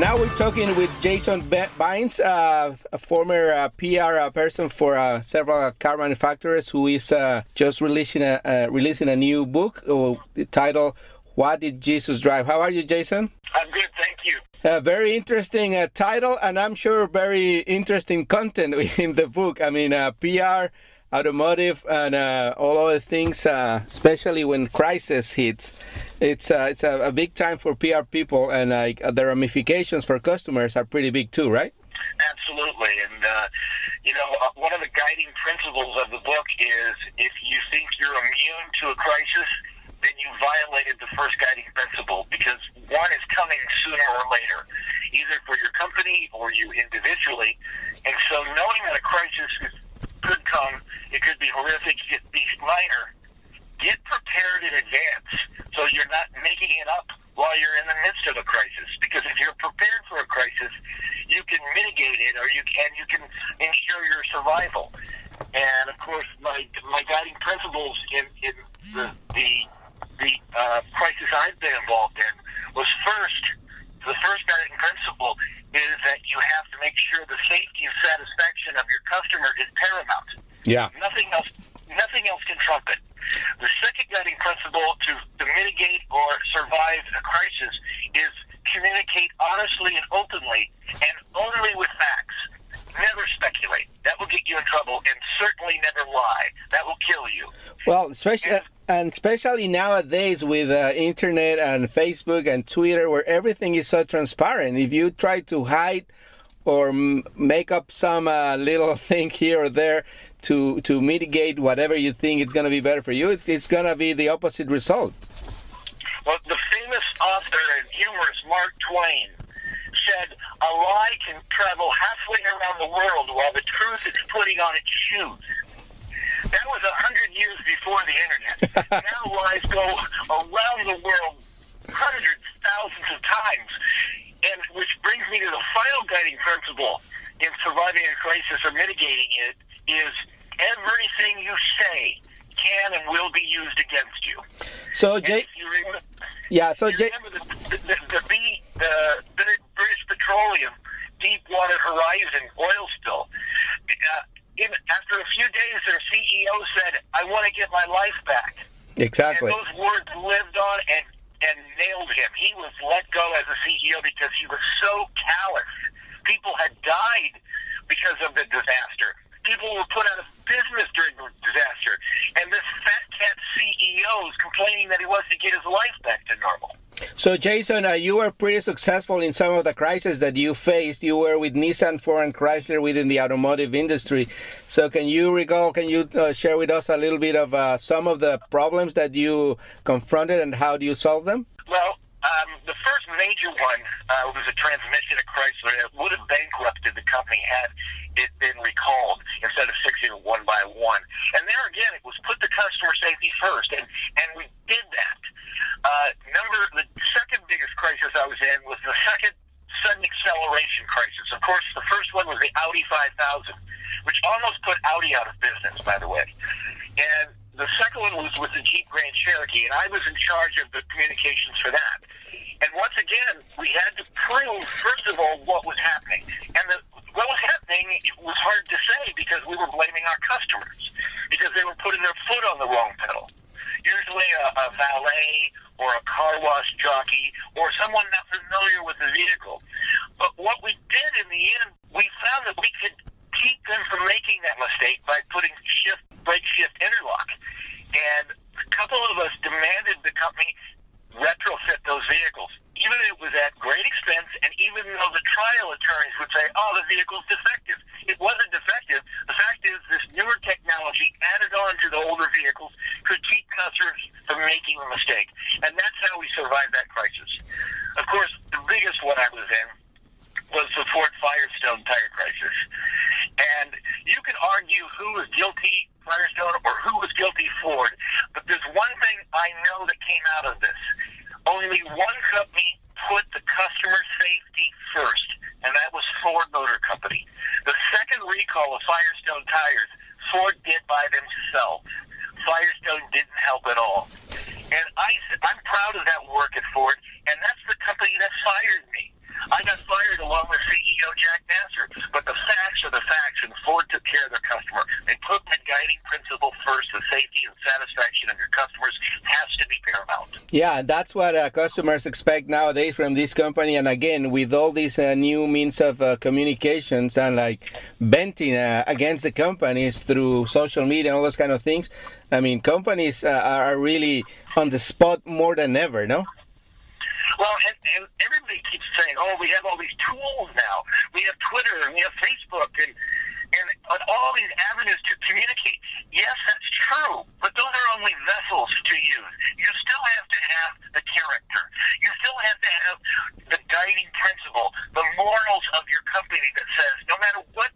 Now we're talking with Jason Bynes, a former PR person for several car manufacturers, who is just releasing a new book titled "What Did Jesus Drive?" How are you, Jason? I'm good, thank you. Very interesting title, and I'm sure very interesting content in the book. I mean, PR, automotive, and all other things, especially when crisis hits. It's a big time for PR people, and the ramifications for customers are pretty big too, right? Absolutely, and one of the guiding principles of the book is if you think you're immune to a crisis, then you violated the first guiding principle, because one is coming sooner or later, either for your company or you individually. And so knowing that a crisis could come, it could be horrific, it could be minor, get prepared in advance so you're not making it up while you're in the midst of a crisis. Because if you're prepared for a crisis, you can mitigate it, or you can ensure your survival. And of course, my guiding principles in the crisis I've been involved in was the first guiding principle is that you have to make sure the safety and satisfaction of your customer is paramount. Yeah. Nothing else can trump it. The second guiding principle to mitigate or survive a crisis is communicate honestly and openly, and only with facts. Never speculate. That will get you in trouble, and certainly never lie. That will kill you. Well, especially nowadays with internet and Facebook and Twitter, where everything is so transparent. If you try to hide or make up some little thing here or there to mitigate whatever you think it's going to be better for you, it's going to be the opposite result. Well, the famous author and humorist Mark Twain said, "A lie can travel halfway around the world while the truth is putting on its shoes." That was 100 years before the internet. Now lies go around the world hundreds, thousands of times. And which brings me to the final guiding principle in surviving a crisis or mitigating it is everything you say can and will be used against you. So, Jay, remember the British Petroleum Deepwater Horizon oil spill. After a few days, their CEO said, "I want to get my life back." Exactly. And those words lived on and nailed him. He was let go as a CEO because he was so callous. People had died because of the disaster. People were put out of business during the disaster. And this fat cat CEO is complaining that he wants to get his life back to normal. So, Jason, you were pretty successful in some of the crises that you faced. You were with Nissan, Ford, and Chrysler within the automotive industry. So can you share with us a little bit of some of the problems that you confronted and how do you solve them? Well, the first major one was a transmission at Chrysler. It would have bankrupted the company had it been recalled instead of fixing it one by one. And there again, it was put the customer safety first, and we did that. The second biggest crisis I was in was the second sudden acceleration crisis. Of course, the first one was the Audi 5000, which almost put Audi out of business, by the way. And the second one was with the Jeep Grand Cherokee, and I was in charge of the communications for that. And once again, we had to prove, first of all, what was happening. And what was happening, it was hard to say because we were blaming our customers because they were putting their foot on the wrong pedal. Usually a valet or a car wash jockey or someone not familiar with the vehicle. But what we did in the end, we found that we could keep them from making that mistake by putting brake shift interlock. And a couple of us demanded the company retrofit those vehicles, even if it was at great expense, and even though the trial attorneys would say, "Oh, the vehicle's defective." It wasn't defective. The fact is this newer technology added on to the older vehicles could keep customers from making a mistake. And that's how we survived that crisis. Of course, the biggest one I was in was the Ford Firestone tire crisis. And you can argue who was guilty, Firestone, or who was guilty, Ford. But there's one thing I know that came out of this. Only one company put the customer safety first, and that was Ford Motor Company. The second recall of Firestone tires, Ford did by themselves. Firestone didn't help at all. And I'm proud of that work at Ford, and that's the company that fired me. I got fired Jack Nasser. But the facts are the facts, and Ford took care of their customer. They put the guiding principle first. The safety and satisfaction of your customers has to be paramount. Yeah, that's what customers expect nowadays from this company. And again, with all these new means of communications and like venting against the companies through social media and all those kind of things, I mean, companies are really on the spot more than ever, no? Well, and everybody keeps saying, oh, we have all these tools now. We have Twitter and we have Facebook and all these avenues to communicate. Yes, that's true, but those are only vessels to use. You still have to have the character. You still have to have the guiding principle, the morals of your company that says, no matter what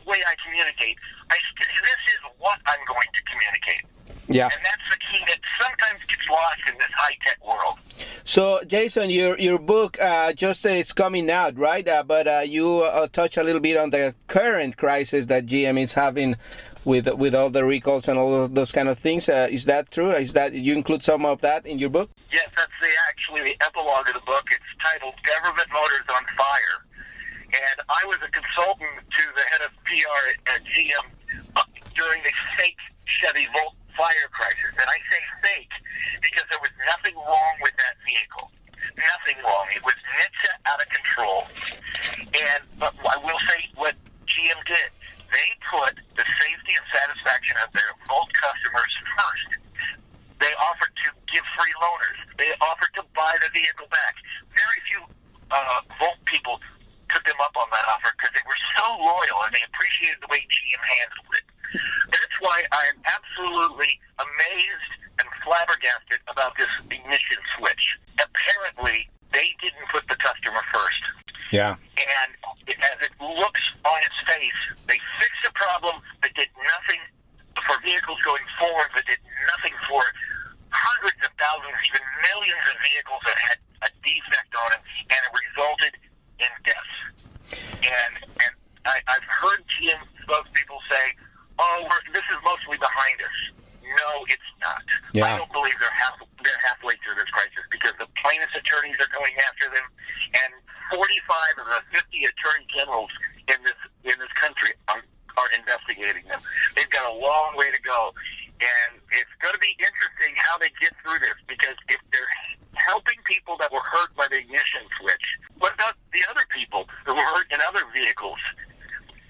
way I communicate, this is what I'm going to communicate. Yeah. And that's the key that sometimes gets lost in this high-tech world. So, Jason, your book just is coming out, right? But you touch a little bit on the current crisis that GM is having with all the recalls and all of those kind of things. Is that true? Is that you include some of that in your book? Yes, that's actually the epilogue of the book. It's titled "Government Motors on Fire," and I was a consultant to the head of PR at GM during the fake Chevy Volt fire crisis. And I say fake because there was nothing wrong with that vehicle. Nothing wrong. It was NHTSA out of control. But I will say what GM did. They put the safety and satisfaction of their Volt customers first. They offered to give free loaners. They offered to buy the vehicle back. Very few Volt people took them up on that offer because they were so loyal and they appreciated the way GM handled it. That's why I am absolutely amazed and flabbergasted about this ignition switch. Apparently, they didn't put the customer first. Yeah. And as it looks on its face, they fixed a problem but did nothing for vehicles going forward, but did nothing for hundreds of thousands, even millions of vehicles that had a defect on it, and it resulted in deaths. And I've heard GM spokespeople say, oh, this is mostly behind us. No, it's not. Yeah. I don't believe they're halfway through this crisis because the plaintiffs' attorneys are going after them, and 45 of the 50 attorney generals in this country are investigating them. They've got a long way to go, and it's going to be interesting how they get through this because if they're helping people that were hurt by the ignition switch, what about the other people who were hurt in other vehicles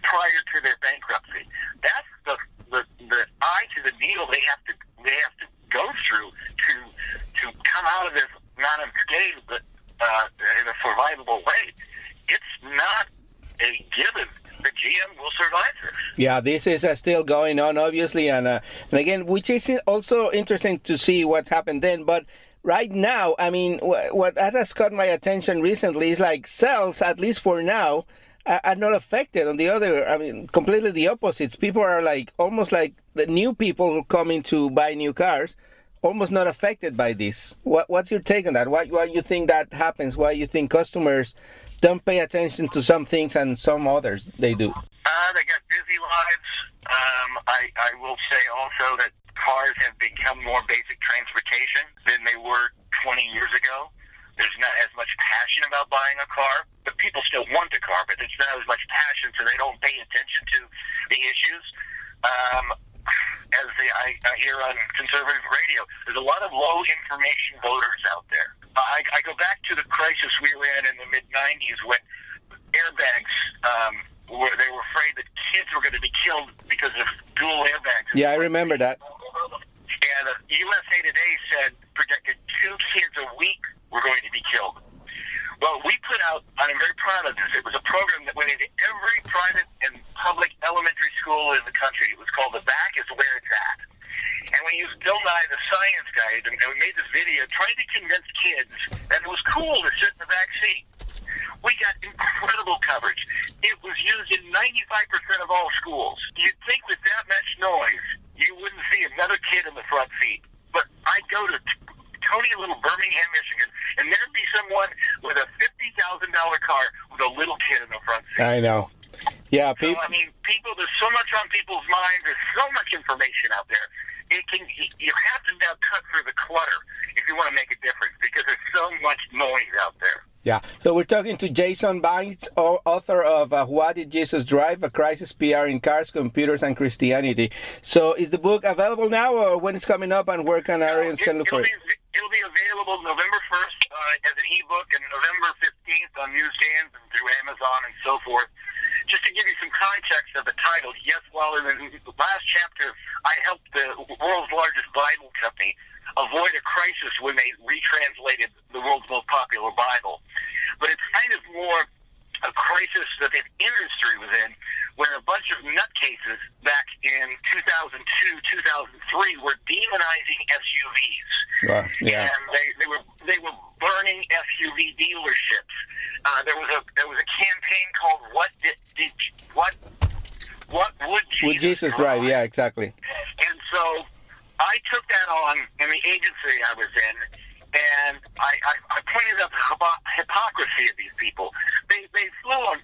prior to their bankruptcy? That's the eye to the needle they have to go through to come out of this not unscathed but in a survivable way. It's not a given that GM will survive this. Yeah, this is still going on, obviously, and again, which is also interesting to see what happened then. But right now, I mean, what has caught my attention recently is like sales, at least for now, are not affected. On the other, I mean, completely the opposites. People are like almost like the new people who come in to buy new cars, almost not affected by this. What's your take on that? Why you think that happens? Why you think customers don't pay attention to some things and some others they do? They got busy lives. I will say also that cars have become more basic transportation than they were 20 years ago. There's not as much passion about buying a car, but people still want the car, but there's not as much passion, so they don't pay attention to the issues. As I hear on conservative radio, there's a lot of low information voters out there. I go back to the crisis we were in the mid-'90s when airbags, they were afraid that kids were going to be killed because of dual airbags. Yeah, I remember that. And USA Today said projected 2 kids a week were going to be killed. Well, we put out, and I'm very proud of this, it was a program that went into every private and public elementary school in the country. It was called The Back is Where It's At. And we used Bill Nye, the science guide, and we made this video trying to convince kids that it was cool to sit in the back seat. We got incredible coverage. It was used in 95% of all schools. You'd think with that much noise, you wouldn't see another kid in the front seat. But I'd go to Tony Little, Birmingham, Michigan, and there'd be someone with a $50,000 car with a little kid in the front seat. I know. Yeah, So, I mean, there's so much on people's minds. There's so much information out there. You have to now cut through the clutter if you want to make a difference because there's so much noise out there. Yeah. So we're talking to Jason Bynes, author of What Did Jesus Drive? A Crisis PR in Cars, Computers, and Christianity. So is the book available now, or when it's coming up, and where can audience can look for it? It'll be available November 1st as an ebook and November 15th on newsstands and through Amazon and so forth. Just to give you some context of the title, yes, while in the last chapter I helped the world's largest Bible company avoid a crisis when they retranslated the world's most popular Bible. But it's kind of more a crisis that the industry was in, where a bunch of nutcases back in 2002, 2003 were demonizing SUVs. Wow. Yeah. And they were burning SUV dealerships. There was a campaign called What Would Jesus Drive? Yeah, exactly. And so I took that on in the agency I was in, and I pointed out the hypocrisy of these people. They flew on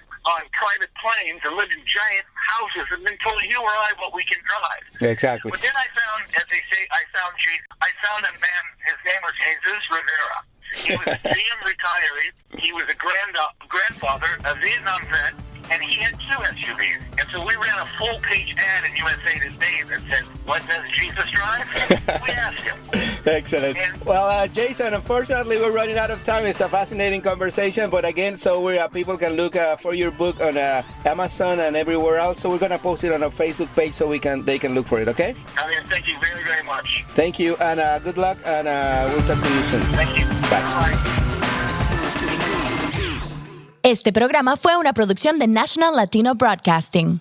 private planes and lived in giant houses and then told you or I what we can drive. Exactly. But then I found, as they say, I found a man, his name was Jesus Rivera. He was a GM retiree. He was a grandfather, a Vietnam vet, and he had 2 SUVs. And so we ran a full-page ad in USA Today that said, "What does Jesus drive?" We asked him. Excellent. Well, Jason, unfortunately, we're running out of time. It's a fascinating conversation, but again, so people can look for your book on Amazon and everywhere else. So we're gonna post it on our Facebook page so they can look for it. Okay? Thank you very, very much. Thank you, and good luck, and we'll talk to you soon. Thank you. Bye. Este programa fue una producción de National Latino Broadcasting.